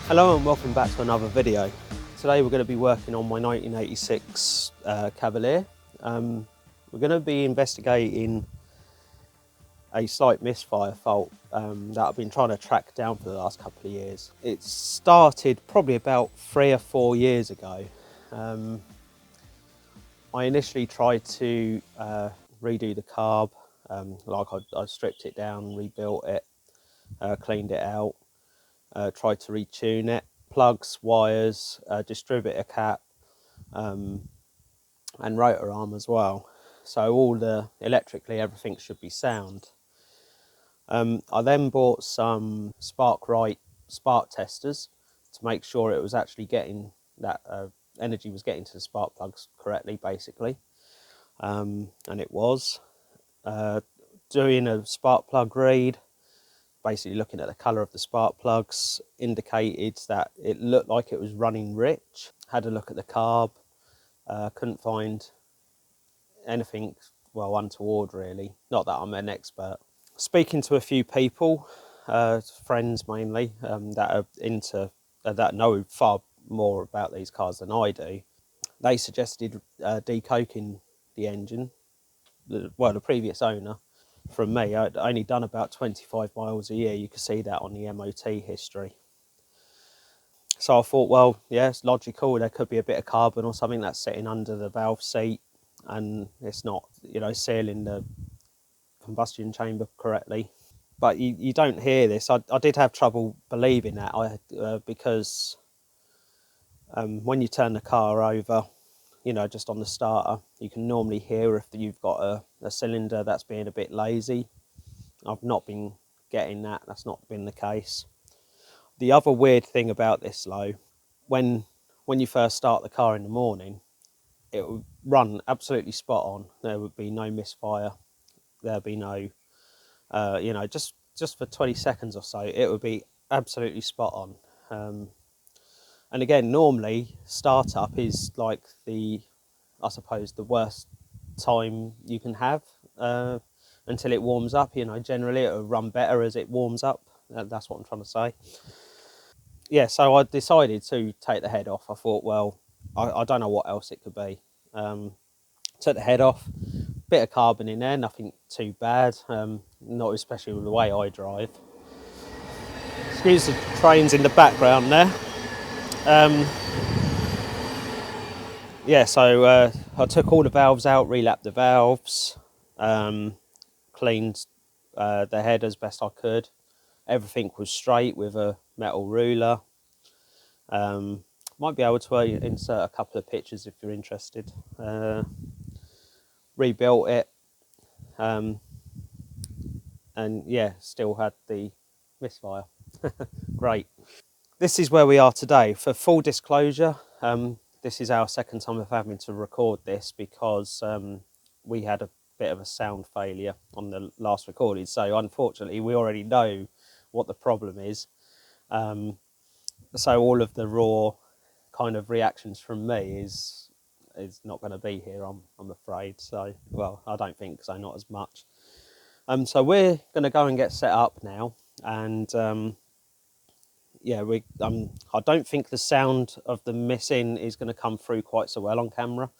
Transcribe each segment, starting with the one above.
Hello and welcome back to another video. Today we're going to be working on my 1986 Cavalier. We're going to be investigating a slight misfire fault that I've been trying to track down for the last couple of years. It started probably about 3 or 4 years ago. I initially tried to redo the carb, I stripped it down, rebuilt it, cleaned it out. Tried to retune it, plugs, wires, distributor cap, and rotor arm as well. So electrically everything should be sound. I then bought some Spark-Right spark testers to make sure it was actually getting that energy was getting to the spark plugs correctly, basically, and it was. Doing a spark plug read, basically looking at the colour of the spark plugs, indicated that it looked like it was running rich. Had a look at the carb, couldn't find anything, well, untoward really. Not that I'm an expert. Speaking to a few people, friends mainly, that know far more about these cars than I do, they suggested decoking the engine. The previous owner. From me, I'd only done about 25 miles a year. You can see that on the MOT history. So I thought, well, yeah, it's logical. There could be a bit of carbon or something that's sitting under the valve seat and it's not, sealing the combustion chamber correctly. But you don't hear this. I did have trouble believing that because when you turn the car over, just on the starter, you can normally hear if you've got a cylinder that's being a bit lazy. I've not been getting that, that's not been the case. The other weird thing about this though, when you first start the car in the morning, it would run absolutely spot on. There would be no misfire, there'd be no, just for 20 seconds or so, it would be absolutely spot on. And again, normally startup is like I suppose the worst time you can have until it warms up. Generally it'll run better as it warms up. That's what I'm trying to say. Yeah, so I decided to take the head off. I thought, well, I don't know what else it could be. Took the head off, bit of carbon in there, nothing too bad, not especially with the way I drive. Excuse the trains in the background there. Yeah, so I took all the valves out, relapped the valves, cleaned the head as best I could. Everything was straight with a metal ruler. Might be able to insert a couple of pictures if you're interested. Rebuilt it, and yeah, still had the misfire. Great. This is where we are today. For full disclosure, this is our second time of having to record this because we had a bit of a sound failure on the last recording. So unfortunately, we already know what the problem is. So all of the raw kind of reactions from me is not going to be here, I'm afraid. So, well, I don't think so, not as much. So we're going to go and get set up now, and yeah, I don't think the sound of the missing is going to come through quite so well on camera.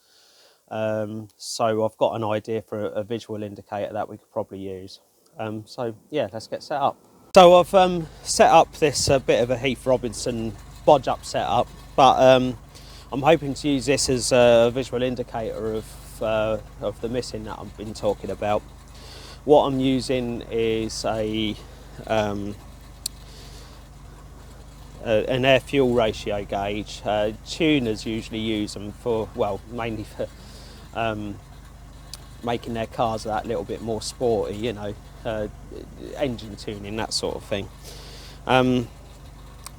So I've got an idea for a visual indicator that we could probably use. So yeah, let's get set up. So I've set up this bit of a Heath Robinson bodge up setup, but I'm hoping to use this as a visual indicator of the missing that I've been talking about. What I'm using is an air fuel ratio gauge. Tuners usually use them for, well, mainly for making their cars that little bit more sporty, engine tuning, that sort of thing.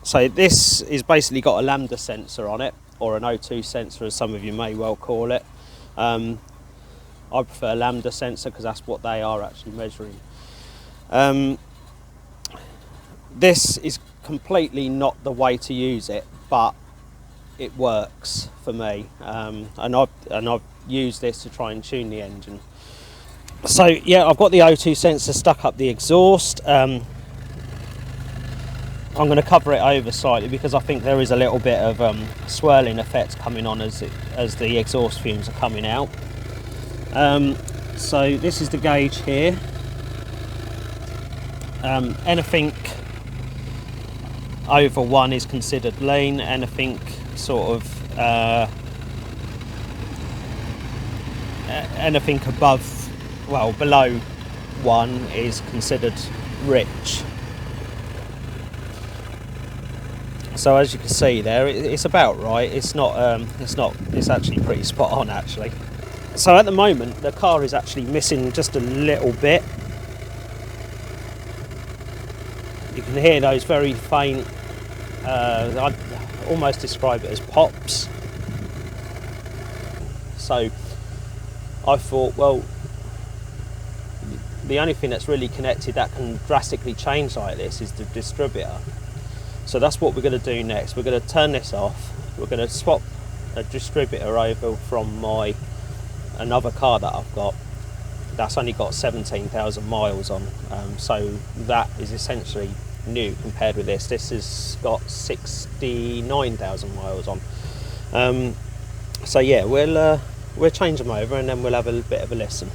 So this is basically got a lambda sensor on it, or an O2 sensor as some of you may well call it. I prefer lambda sensor because that's what they are actually measuring. This is completely not the way to use it, but it works for me, and I've used this to try and tune the engine. So yeah, I've got the O2 sensor stuck up the exhaust. I'm going to cover it over slightly because I think there is a little bit of swirling effect coming on as the exhaust fumes are coming out. So this is the gauge here. Anything over 1 is considered lean. Anything sort of anything above, well, below 1 is considered rich. So as you can see there, it's about right. It's actually pretty spot on actually. So at the moment the car is actually missing just a little bit. You can hear those very faint, I'd almost describe it as pops. So I thought, well, the only thing that's really connected that can drastically change like this is the distributor. So that's what we're going to do next. We're going to turn this off. We're going to swap a distributor over from another car that I've got. That's only got 17,000 miles on. So that is essentially new compared with this. This has got 69,000 miles on. So yeah, we'll change them over and then we'll have a bit of a listen.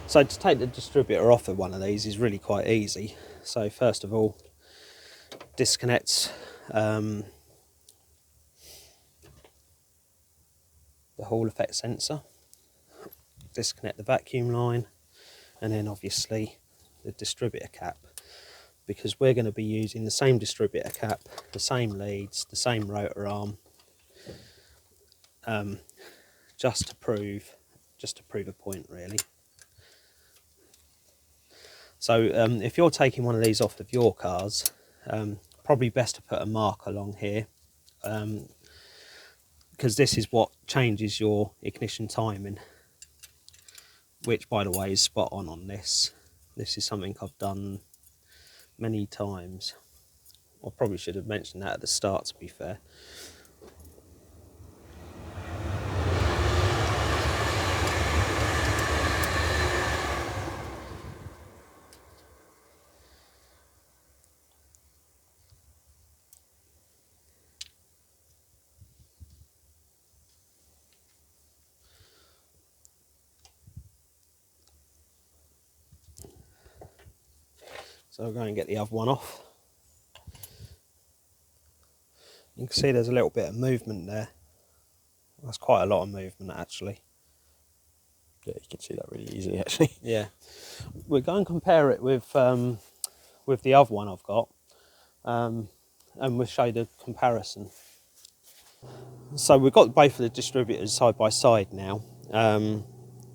So to take the distributor off of one of these is really quite easy. So first of all, disconnect the Hall effect sensor, disconnect the vacuum line, and then obviously the distributor cap, because we're going to be using the same distributor cap, the same leads, the same rotor arm, just to prove a point really. So if you're taking one of these off of your cars, probably best to put a mark along here, because this is what changes your ignition timing, which by the way is spot on this. This is something I've done many times. I probably should have mentioned that at the start, to be fair. So I'll go and get the other one off. You can see there's a little bit of movement there. That's quite a lot of movement actually. Yeah, you can see that really easily actually. Yeah. We'll go and compare it with the other one I've got, and we'll show you the comparison. So we've got both of the distributors side by side now.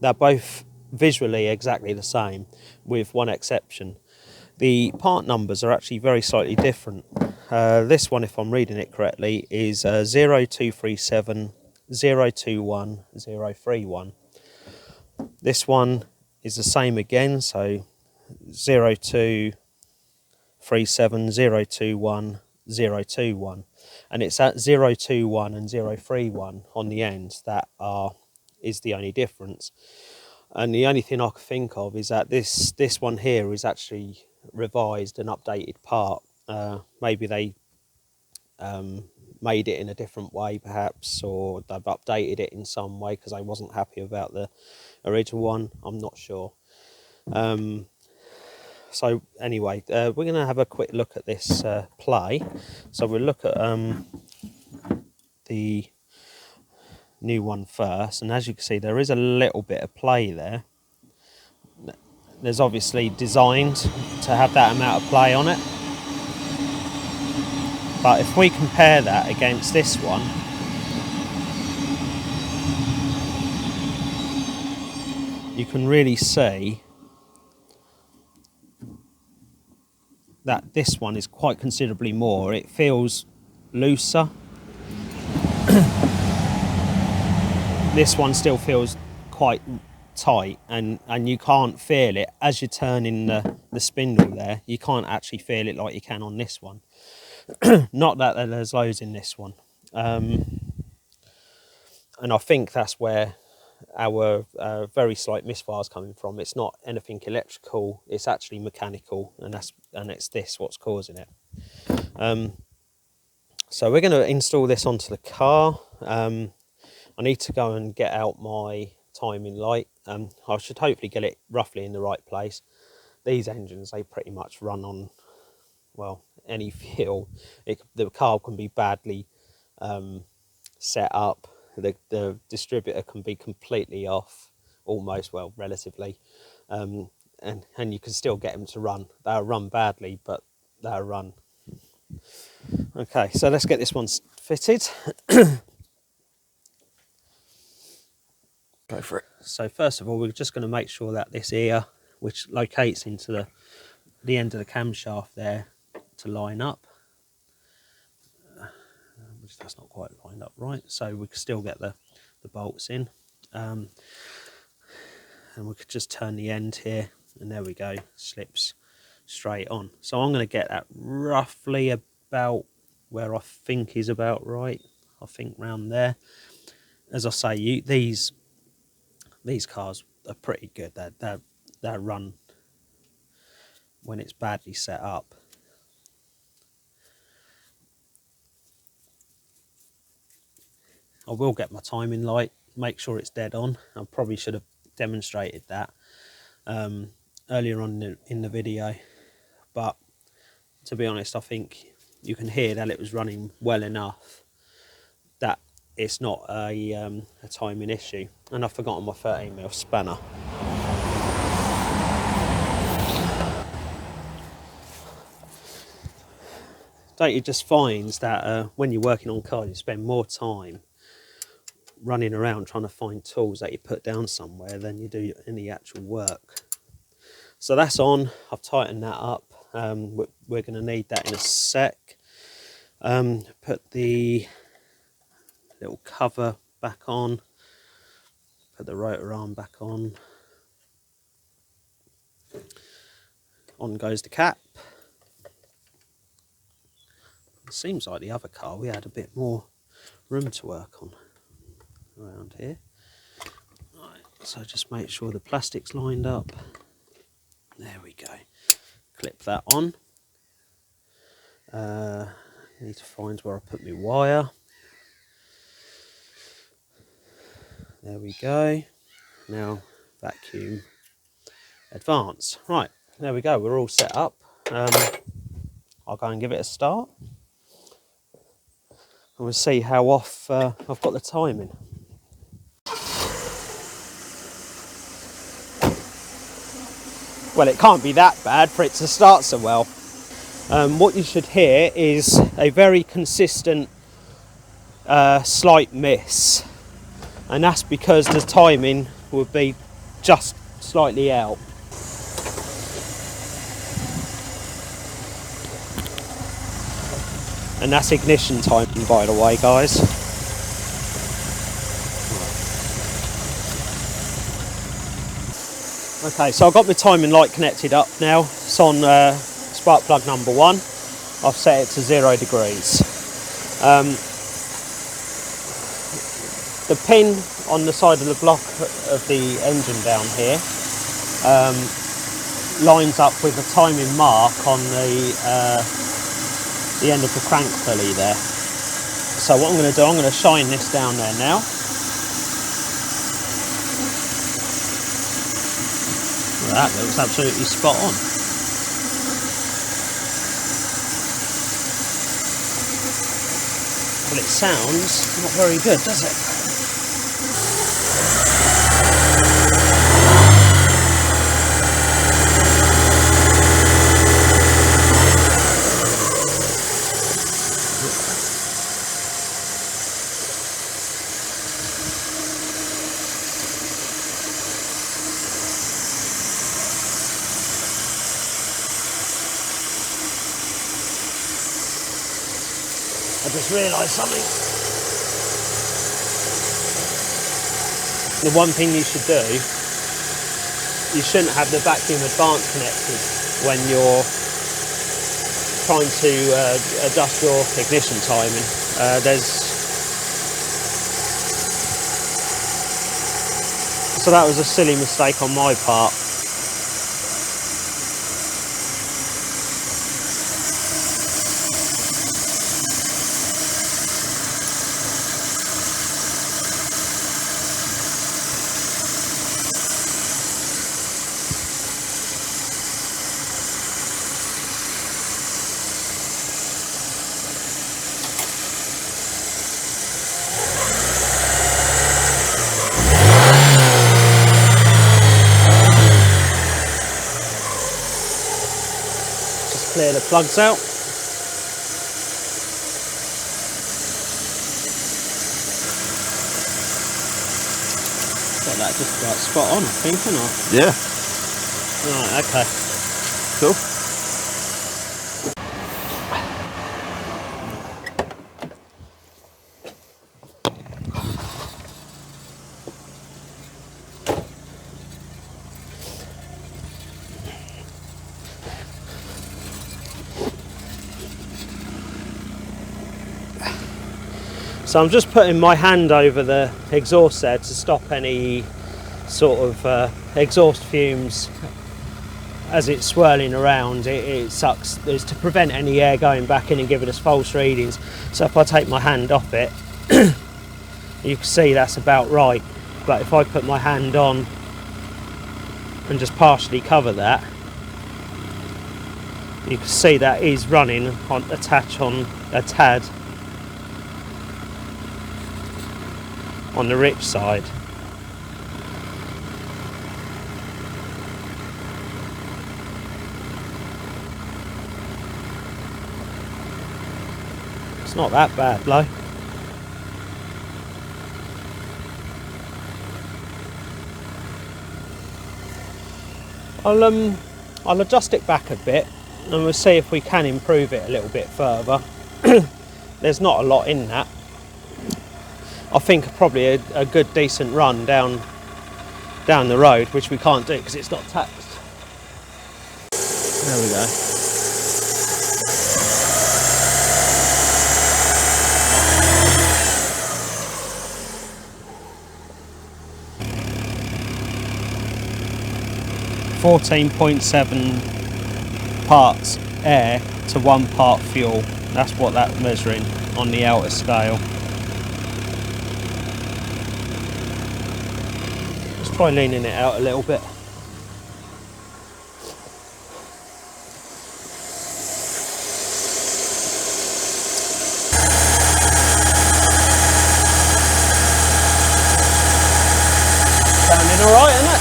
They're both visually exactly the same, with one exception. The part numbers are actually very slightly different. This one, if I'm reading it correctly, is 0237 021 031. This one is the same again, so 0237 021 021, and it's at 021 and 031 on the ends that is the only difference. And the only thing I can think of is that this one here is actually revised and updated part. Maybe they made it in a different way perhaps, or they've updated it in some way because I wasn't happy about the original one. I'm not sure. So anyway, we're going to have a quick look at this play. So we'll look at the new one first, and as you can see there is a little bit of play there. There's obviously designed to have that amount of play on it, but if we compare that against this one, you can really see that this one is quite considerably more. It feels looser. This one still feels quite tight, and you can't feel it as you're turning the spindle there. You can't actually feel it like you can on this one. Not that there's loads in this one. And I think that's where our very slight misfires coming from. It's not anything electrical, it's actually mechanical, and it's this what's causing it. So we're going to install this onto the car. I need to go and get out my timing light. I should hopefully get it roughly in the right place. These engines, they pretty much run on, well, any fuel. The carb can be badly set up. The distributor can be completely off, almost, well, relatively, and you can still get them to run. They'll run badly, but they'll run. Okay, so let's get this one fitted. Go for it. So first of all, we're just going to make sure that this ear, which locates into the end of the camshaft there, to line up. Which that's not quite lined up right, so we can still get the bolts in. And we could just turn the end here, and there we go, slips straight on. So I'm going to get that roughly about where I think is about right. I think round there. As I say, these cars are pretty good. They run when it's badly set up. I will get my timing light, make sure it's dead on. I probably should have demonstrated that earlier on in the video, but to be honest, I think you can hear that it was running well enough that it's not a timing issue. And I've forgotten my 13mm spanner. Don't you just find that when you're working on cars, you spend more time running around trying to find tools that you put down somewhere than you do any actual work? So that's on. I've tightened that up. We're going to need that in a sec. Put the little cover back on. Put the rotor arm back on. On goes the cap. It seems like the other car we had a bit more room to work on around here. Right, so just make sure the plastic's lined up. There we go. Clip that on. I need to find where I put my wire. There we go. Now vacuum advance. Right, there we go. We're all set up. I'll go and give it a start. And we'll see how off I've got the timing. Well, it can't be that bad for it to start so well. What you should hear is a very consistent slight miss, and that's because the timing would be just slightly out. And that's ignition timing, by the way, guys. Okay, so I've got my timing light connected up now. It's on spark plug number 1. I've set it to 0 degrees. The pin on the side of the block of the engine down here lines up with the timing mark on the end of the crank pulley there. So what I'm going to do, I'm going to shine this down there now. Well, that looks absolutely spot on. But it sounds not very good, does it? I just realised something. The one thing you should do, you shouldn't have the vacuum advance connected when you're trying to adjust your ignition timing. So that was a silly mistake on my part. Just clear the plugs out. Got that just about spot on, I think, isn't it? Yeah. Right, okay. Cool. So I'm just putting my hand over the exhaust there to stop any sort of exhaust fumes as it's swirling around. It sucks. It's to prevent any air going back in and giving us false readings. So if I take my hand off it, you can see that's about right. But if I put my hand on and just partially cover that, you can see that is running on a tad on the rich side. It's not that bad, though. I'll adjust it back a bit and we'll see if we can improve it a little bit further. There's not a lot in that. I think probably a good decent run down the road, which we can't do because it's not taxed. There we go. .7 parts air to 1 part fuel. That's what that's measuring on the outer scale. Let's try leaning it out a little bit. Sounding alright, isn't it?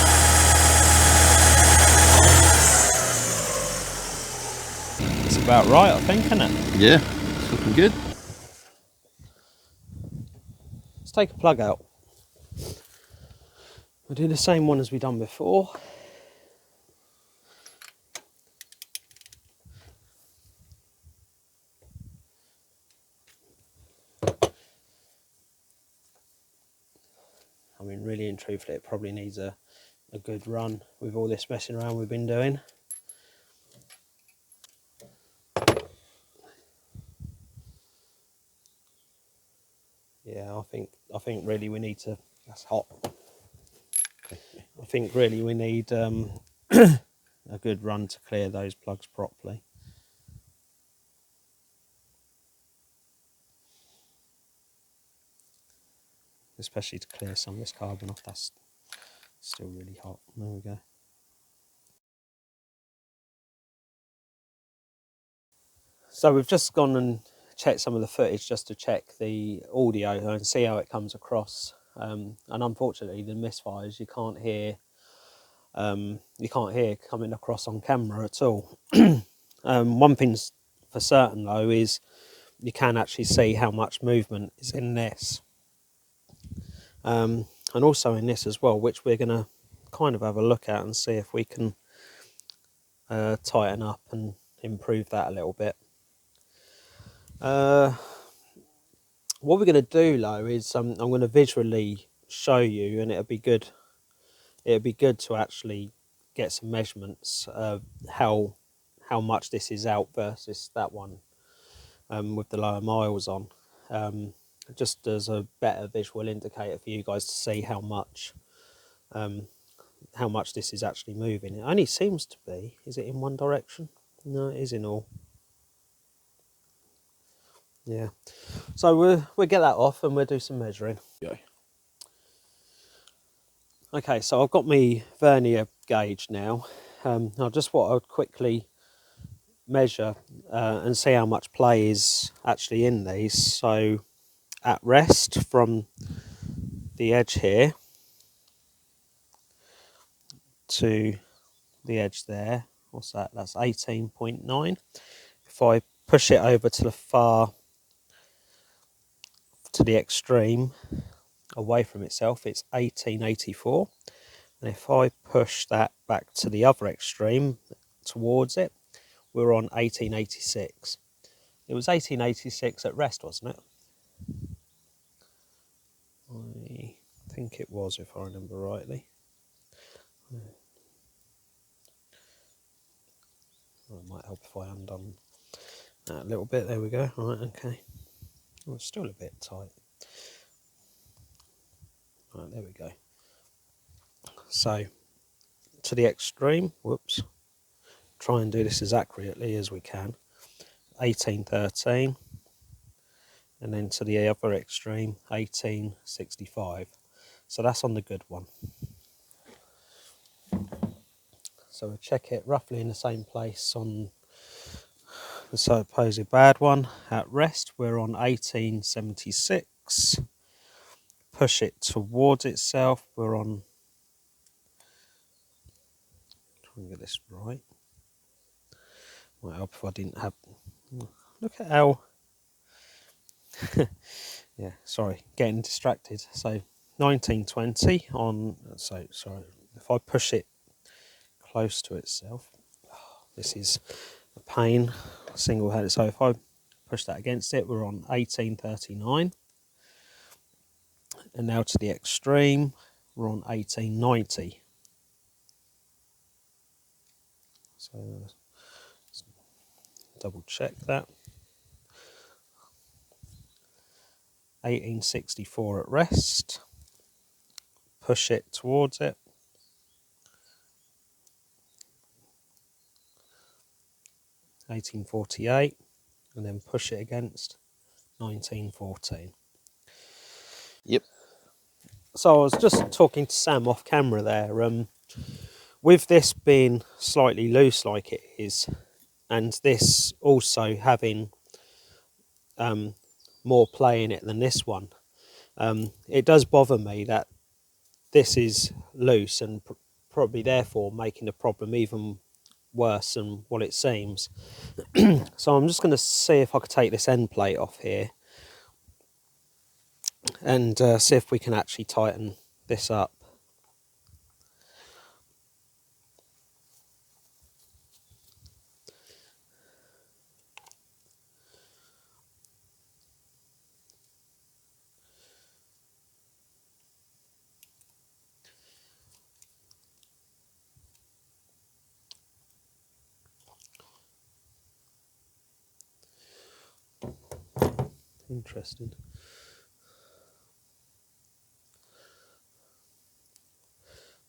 It's about right, I think, isn't it? Yeah, it's looking good. Let's take a plug out. We'll do the same one as we done before. I mean, really and truthfully, it probably needs a good run with all this messing around we've been doing. Yeah, I think really we need to. That's hot. I think really we need a good run to clear those plugs properly. Especially to clear some of this carbon off. That's still really hot. There we go. So we've just gone and checked some of the footage just to check the audio and see how it comes across. And unfortunately, the misfires you can't hear coming across on camera at all. One thing's for certain though is you can actually see how much movement is in this, and also in this as well, which we're going to kind of have a look at and see if we can tighten up and improve that a little bit. What we're going to do though is I'm going to visually show you, and it'll be good to actually get some measurements of how much this is out versus that one with the lower miles on, just as a better visual indicator for you guys to see how much how much this is actually moving. It only seems to be. Is it in one direction? No, it is in all. Yeah. So we'll get that off and we'll do some measuring. Go. Okay, so I've got my vernier gauge now. I just want to quickly measure and see how much play is actually in these. So at rest from the edge here to the edge there, what's that? That's 18.9. If I push it over to the extreme away from itself, it's 1884. And if I push that back to the other extreme towards it, we're on 1886. It was 1886 at rest, wasn't it? I think it was, if I remember rightly. Well, it might help if I undone that a little bit. There we go. Right, okay. Oh, it's still a bit tight. Right, there we go. So, to the extreme, whoops, try and do this as accurately as we can. 1813, and then to the other extreme, 1865. So that's on the good one. So we'll check it roughly in the same place on the supposed bad one. At rest, we're on 1876. Push it towards itself, we're on, try and get this right. Might help if I didn't have, look at how, yeah, sorry, getting distracted. So 1920 on, so sorry, if I push it close to itself, this is a pain, single-handed. So if I push that against it, we're on 1839. And now to the extreme, we're on 1890. So let's double check that. 1864 at rest. Push it towards it. 1848, and then push it against 1914. Yep. So I was just talking to Sam off camera there. With this being slightly loose like it is, and this also having more play in it than this one, it does bother me that this is loose and probably therefore making the problem even worse than what it seems. So I'm just going to see if I could take this end plate off here and see if we can actually tighten this up. Interesting.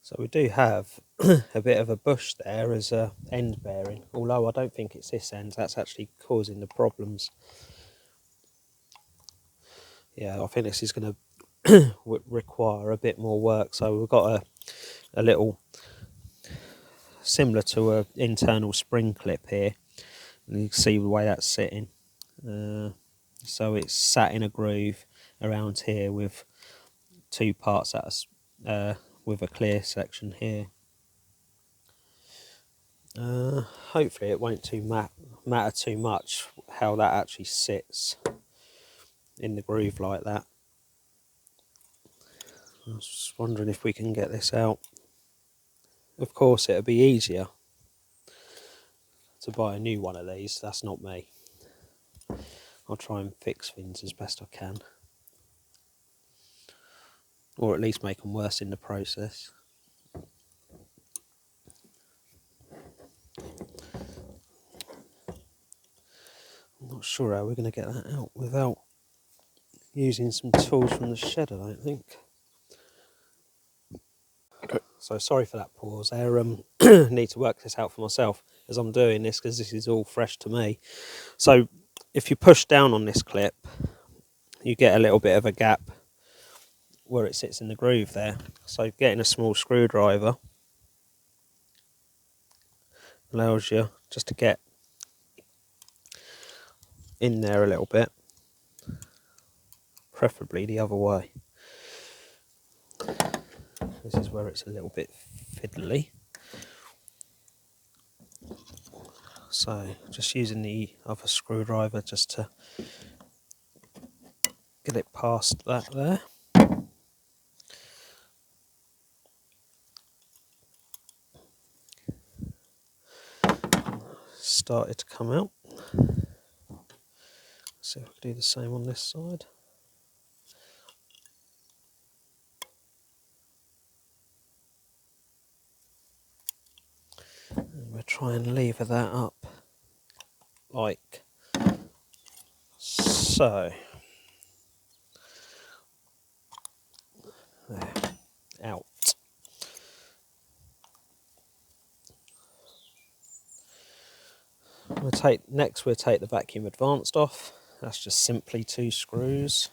So we do have a bit of a bush there as a end bearing, although I don't think it's this end that's actually causing the problems. Yeah, I think this is going to require a bit more work. So we've got a little, similar to an internal spring clip here, and you can see the way that's sitting. So it's sat in a groove around here with two parts that are, with a clear section here. Hopefully it won't matter too much how that actually sits in the groove like that. I was just wondering if we can get this out. Of course it'll be easier to buy a new one of these, that's not me. I'll try and fix things as best I can, or at least make them worse in the process. I'm not sure how we're going to get that out without using some tools from the shed, I don't think. So sorry for that pause there. Need to work this out for myself as I'm doing this, because this is all fresh to me. So if you push down on this clip, you get a little bit of a gap where it sits in the groove there. So getting a small screwdriver allows you just to get in there a little bit, preferably the other way. This is where it's a little bit fiddly. So just using the other screwdriver just to get it past that there. Started to come out. See if I can do the same on this side. And we'll try and lever that up like so. There, out. We'll take the vacuum advanced off. That's just simply 2 screws.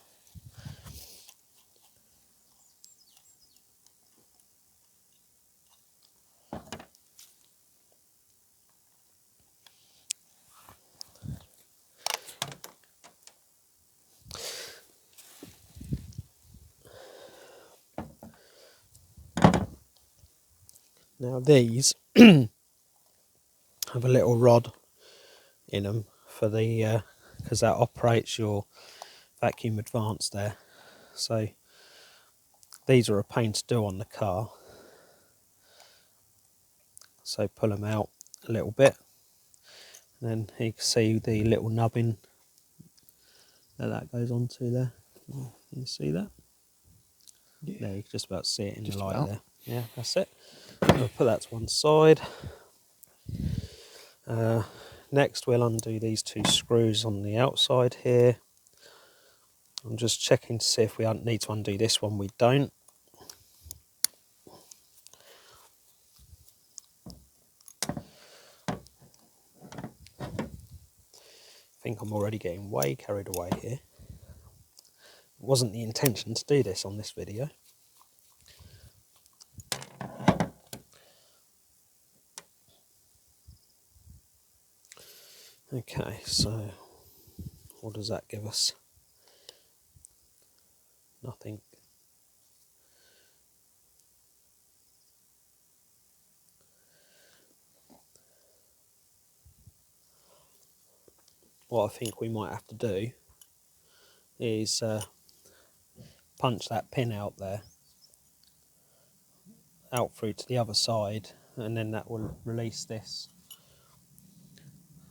Now these have a little rod in them for the because that operates your vacuum advanced there. So these are a pain to do on the car. So pull them out a little bit, and then you can see the little nubbin that goes onto there. Can you see that? Yeah. There, you can just about see it in Just the light about. there. Yeah, that's it. I'll put that to one side. Next we'll undo these 2 screws on the outside here. I'm just checking to see if we need to undo this one. We don't. I think I'm already getting way carried away here. It wasn't the intention to do this on this video. Okay, so what does that give us? Nothing. What I think we might have to do is punch that pin out there, out through to the other side, and then that will release this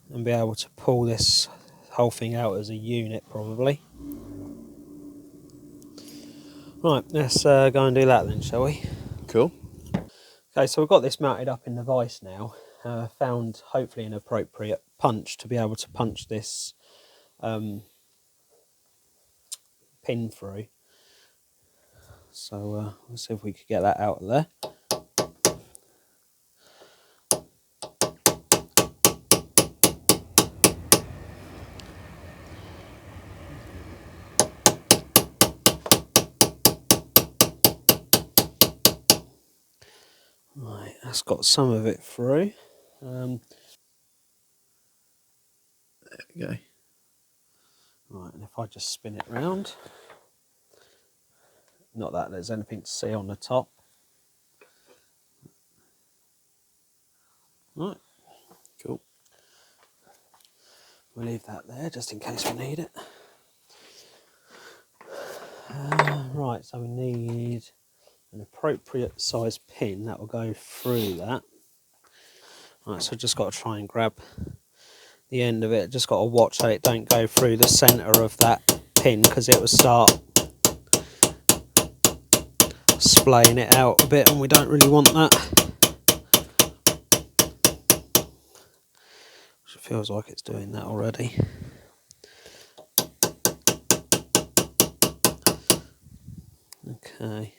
and be able to pull this whole thing out as a unit probably. Right, let's go and do that then, shall we? Cool. Okay, so we've got this mounted up in the vise now. Found hopefully an appropriate punch to be able to punch this pin through. So let's see if we could get that out of there. Right, that's got some of it through. There we go. Right, and if I just spin it round, not that there's anything to see on the top. Right, Cool. we'll leave that there just in case we need it. Right, so we need an appropriate size pin that will go through that. Right, so just got to try and grab the end of it. Just got to watch that it don't go through the centre of that pin, because it will start splaying it out a bit, and we don't really want that. It feels like it's doing that already. Okay,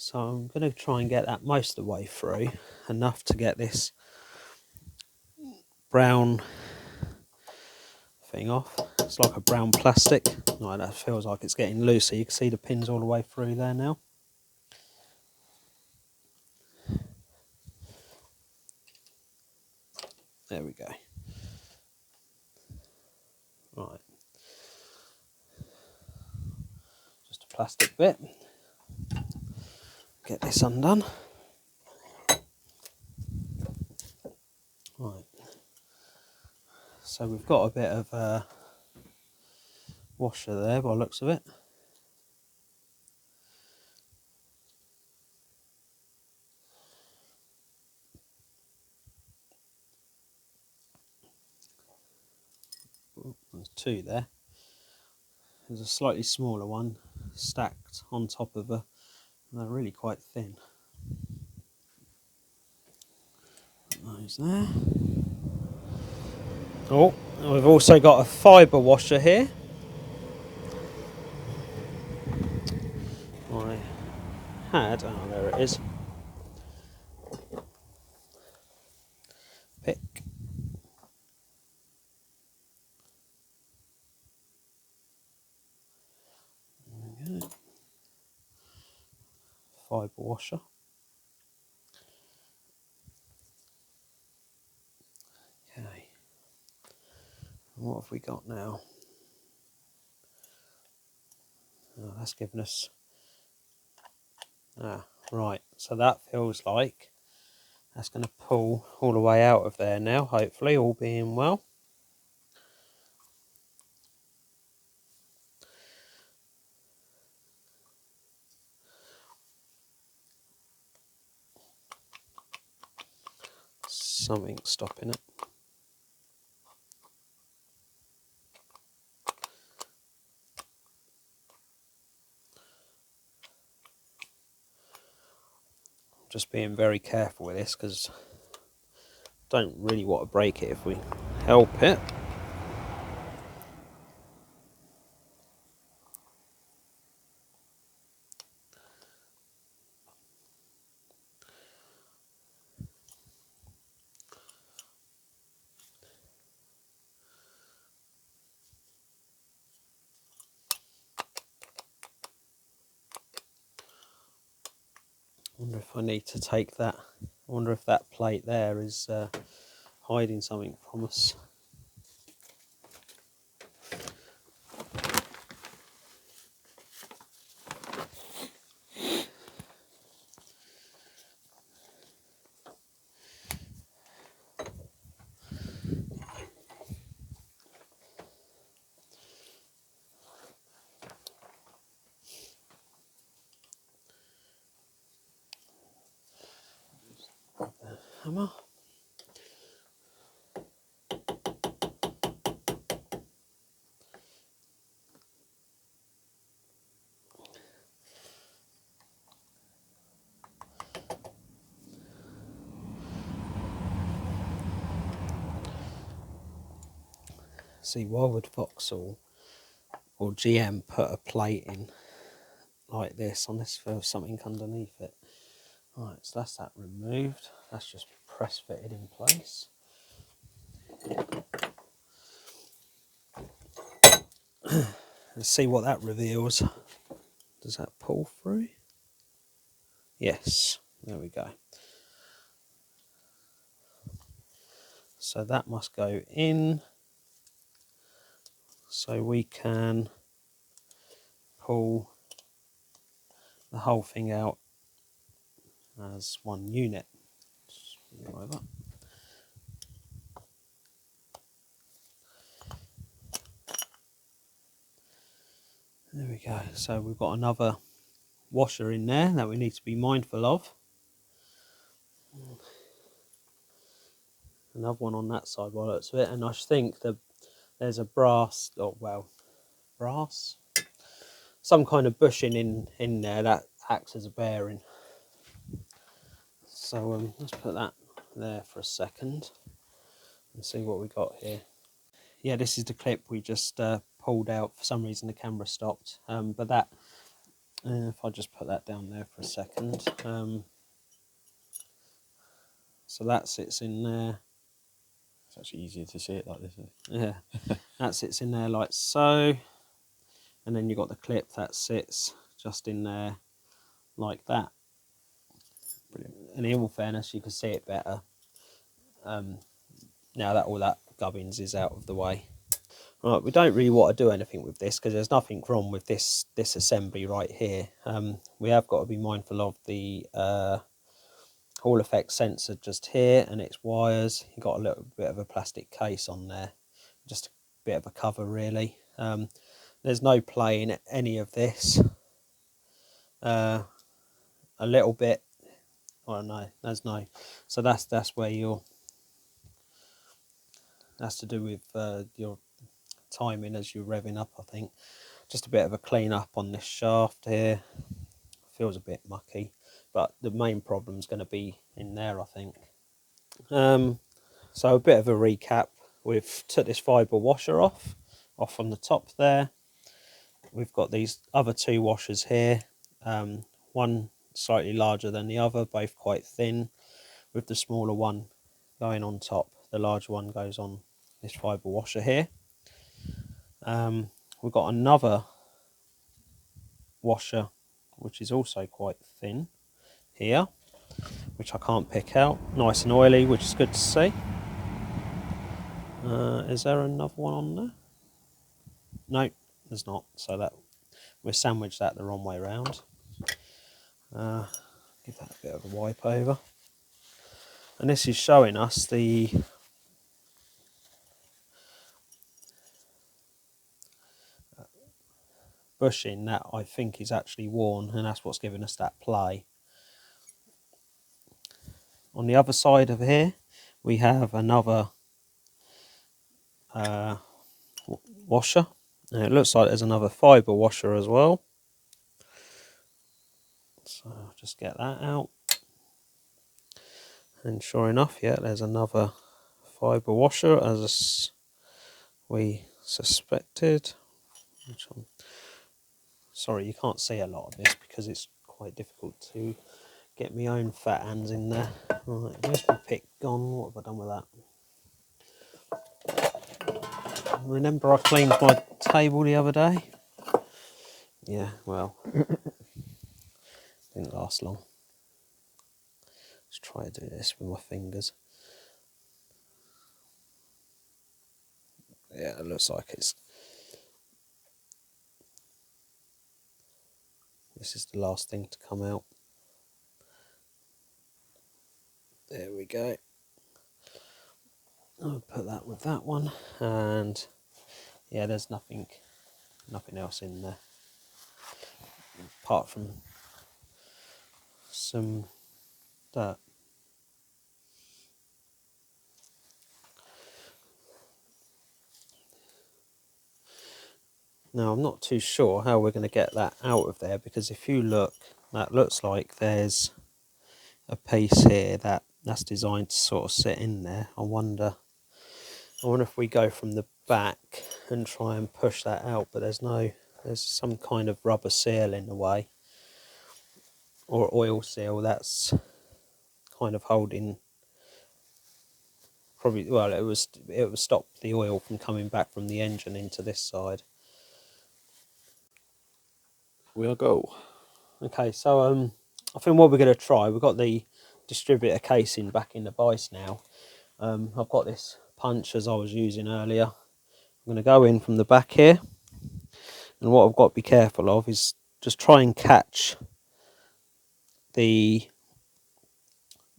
So I'm going to try and get that most of the way through, enough to get this brown thing off. It's like a brown plastic. Right, that feels like it's getting looser. You can see the pins all the way through there now. There we go. Right. Just a plastic bit. Get this undone. Right. So we've got a bit of washer there by the looks of it. There's two there. There's a slightly smaller one stacked on top of her, and they're really quite thin. Those there. Oh, we've also got a fibre washer here. I had, oh there it is. Pick. There we go. Fibre washer. Okay. And what have we got now? Oh, that's given us. Right. So that feels like that's going to pull all the way out of there now. Hopefully, all being well. Something stopping it. Just being very careful with this because don't really want to break it if we help it. I wonder if I need to take that. I wonder if that plate there is hiding something from us. Hammer. See, why would Vauxhall or GM put a plate in like this unless there's something underneath it? Right, so that's that removed. That's just press fitted in place. Let's see what that reveals. Does that pull through? Yes, there we go. So that must go in so we can pull the whole thing out as one unit. Over. There we go. So we've got another washer in there that we need to be mindful of. Another one on that side while it's it, and I think that there's a brass, brass, some kind of bushing in there that acts as a bearing. So let's put that there for a second and see what we got here. Yeah, this is the clip we just pulled out. For some reason the camera stopped, but that If I just put that down there for a second, so that sits in there. It's actually easier to see it like this, isn't it? Yeah, that sits in there like so, and then you've got the clip that sits just in there like that. Brilliant. And in all fairness, you can see it better now that all that gubbins is out of the way. Right, we don't really want to do anything with this because there's nothing wrong with this assembly right here. We have got to be mindful of the Hall effect sensor just here and its wires. You've got a little bit of a plastic case on there, just a bit of a cover really. There's no play in any of this. A little bit, oh no, there's no. So that's where that's to do with your timing as you're revving up, I think. Just a bit of a clean up on this shaft here. Feels a bit mucky, but the main problem is going to be in there, I think. So a bit of a recap. We've took this fibre washer off on the top there. We've got these other two washers here, one slightly larger than the other, both quite thin, with the smaller one going on top. The larger one goes on this fibre washer here. We've got another washer which is also quite thin here, which I can't pick out. Nice and oily, which is good to see. Is there another one on there? No, there's not. So that we sandwiched that the wrong way around. Give that a bit of a wipe over. And this is showing us the bushing that I think is actually worn, and that's what's giving us that play. On the other side of here, we have another washer, and it looks like there's another fibre washer as well. So I'll just get that out. And sure enough, yeah, there's another fibre washer as we suspected. Sorry, you can't see a lot of this because it's quite difficult to get my own fat hands in there. Right, where's my pick gone? What have I done with that? Remember I cleaned my table the other day? Yeah, well, didn't last long. Let's try to do this with my fingers. Yeah, it looks like it's... This is the last thing to come out. There we go. I'll put that with that one, and yeah, there's nothing else in there apart from some dirt. Now I'm not too sure how we're going to get that out of there, because if you look, that looks like there's a piece here that's designed to sort of sit in there. I wonder if we go from the back and try and push that out, but there's some kind of rubber seal in the way, or oil seal that's kind of holding, probably, well, it was stop the oil from coming back from the engine into this side. We'll go. Okay, so I think what we're going to try, we've got the distributor casing back in the vise now. I've got this punch as I was using earlier. I'm going to go in from the back here, and what I've got to be careful of is just try and catch the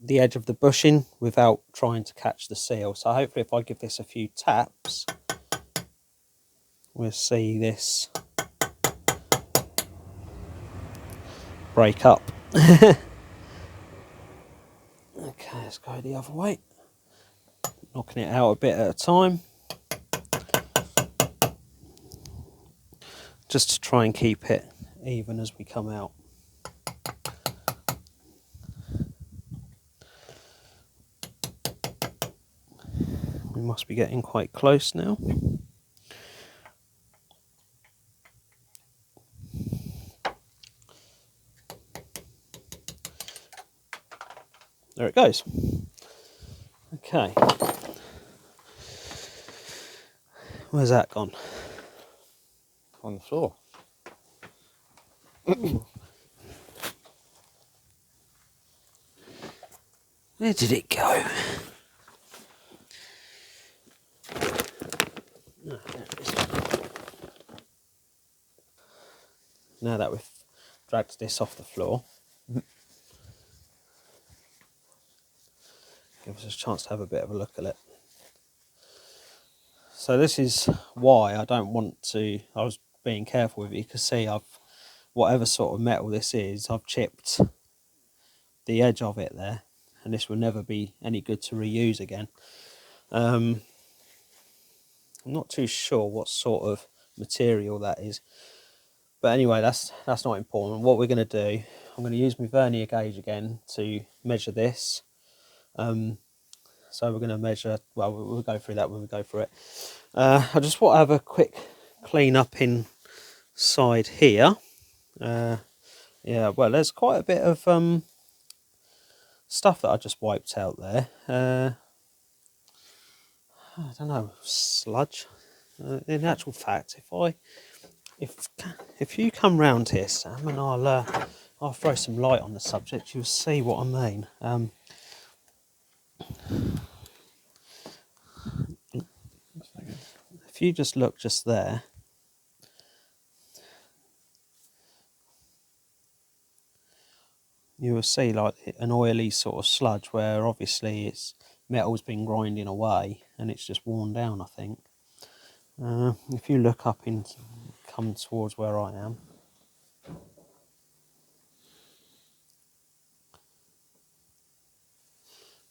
edge of the bushing without trying to catch the seal. So hopefully if I give this a few taps, we'll see this break up. Okay, let's go the other way. Knocking it out a bit at a time, just to try and keep it even as we come out. We must be getting quite close now. there it goes. Okay. Where's that gone? On the floor. Where did it go? Oh, there it is. Now that we've dragged this off the floor, gives us a chance to have a bit of a look at it. So this is why I don't want to, I was being careful with it. You can see whatever sort of metal this is, I've chipped the edge of it there, and this will never be any good to reuse again. I'm not too sure what sort of material that is, but anyway, that's not important. What we're going to do, I'm going to use my vernier gauge again to measure this. So we're going to measure, well, we'll go through that when we go through it. I just want to have a quick clean up inside here. Yeah, well, there's quite a bit of stuff that I just wiped out there. I don't know, sludge. In actual fact, if you come round here, Sam, and I'll throw some light on the subject, you'll see what I mean. If you just look just there, you will see like an oily sort of sludge where obviously it's metal's been grinding away and it's just worn down, I think. If you look up and come towards where I am,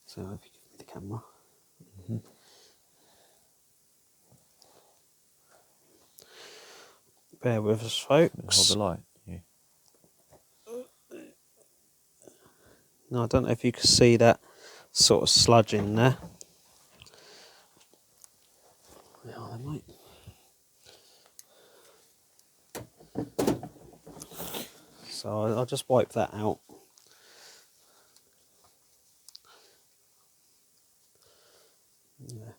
so if you give me the camera. Bear with us, folks. Hold the light. Yeah. No, I don't know if you can see that sort of sludge in there. Yeah, they might. So I'll just wipe that out. Yeah.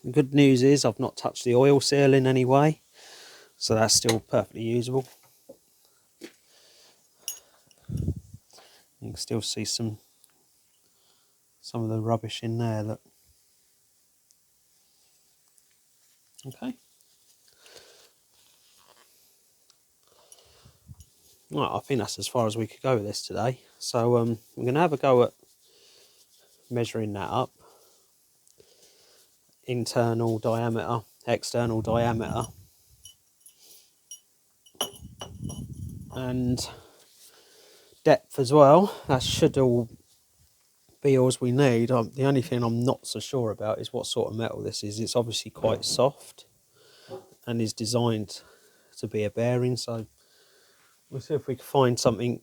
The good news is I've not touched the oil seal in any way, so that's still perfectly usable. You can still see some of the rubbish in there. Look. Okay. Right, I think that's as far as we could go with this today. So I'm going to have a go at measuring that up. Internal diameter, external diameter, and depth as well. That should all be all we need. The only thing I'm not so sure about is what sort of metal this is. It's obviously quite soft and is designed to be a bearing, so we'll see if we can find something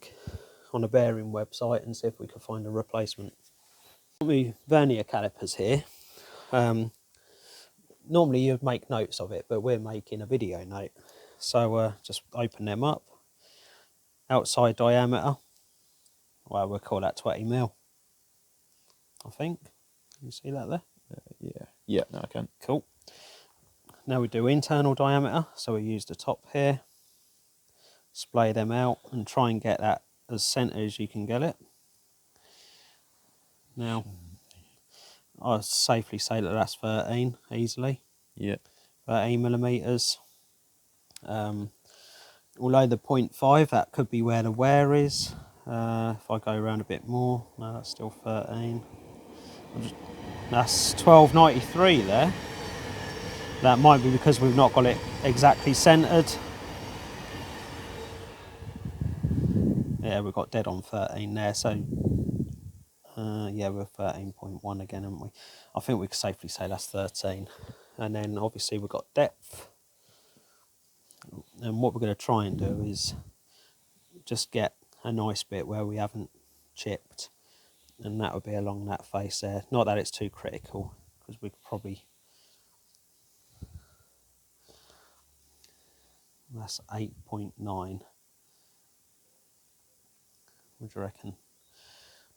on a bearing website and see if we can find a replacement. My vernier calipers here. Normally you'd make notes of it, but we're making a video note. So just open them up. Outside diameter, well, we'll call that 20mm, I think. Can you see that there? Yeah, no, I can. Cool. Now we do internal diameter, so we use the top here, splay them out and try and get that as centre as you can get it. Now, I'll safely say that that's 13 easily. Yeah. 13mm. Although the 0.5, that could be where the wear is. If I go around a bit more, no, that's still 13. That's 1293 there. That might be because we've not got it exactly centred. Yeah, we've got dead on 13 there, so yeah, we're 13.1 again, haven't we? I think we can safely say that's 13. And then obviously we've got depth. And what we're going to try and do is just get a nice bit where we haven't chipped, and that would be along that face there. Not that it's too critical, because we could probably That's 8.9. What do you reckon?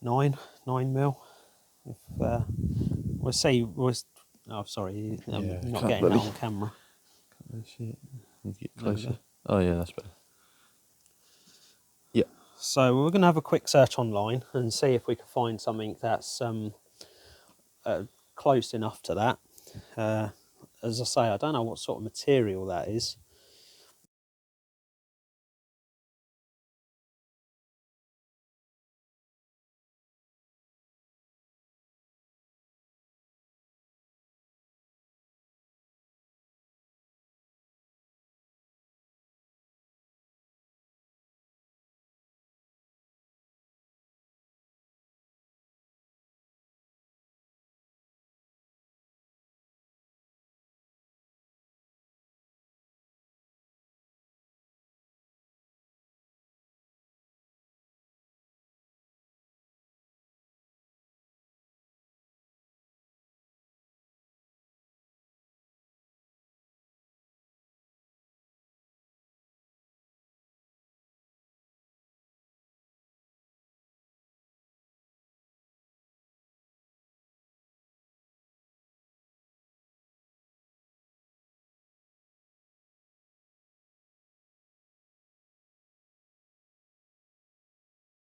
9 mil. If we'll see, oh sorry, Yeah, not can't getting that really- on camera. Can't really see it. Need to get There we closer. go. Oh yeah, that's better. Yeah. So we're going to have a quick search online and see if we can find something that's close enough to that. As I say, I don't know what sort of material that is.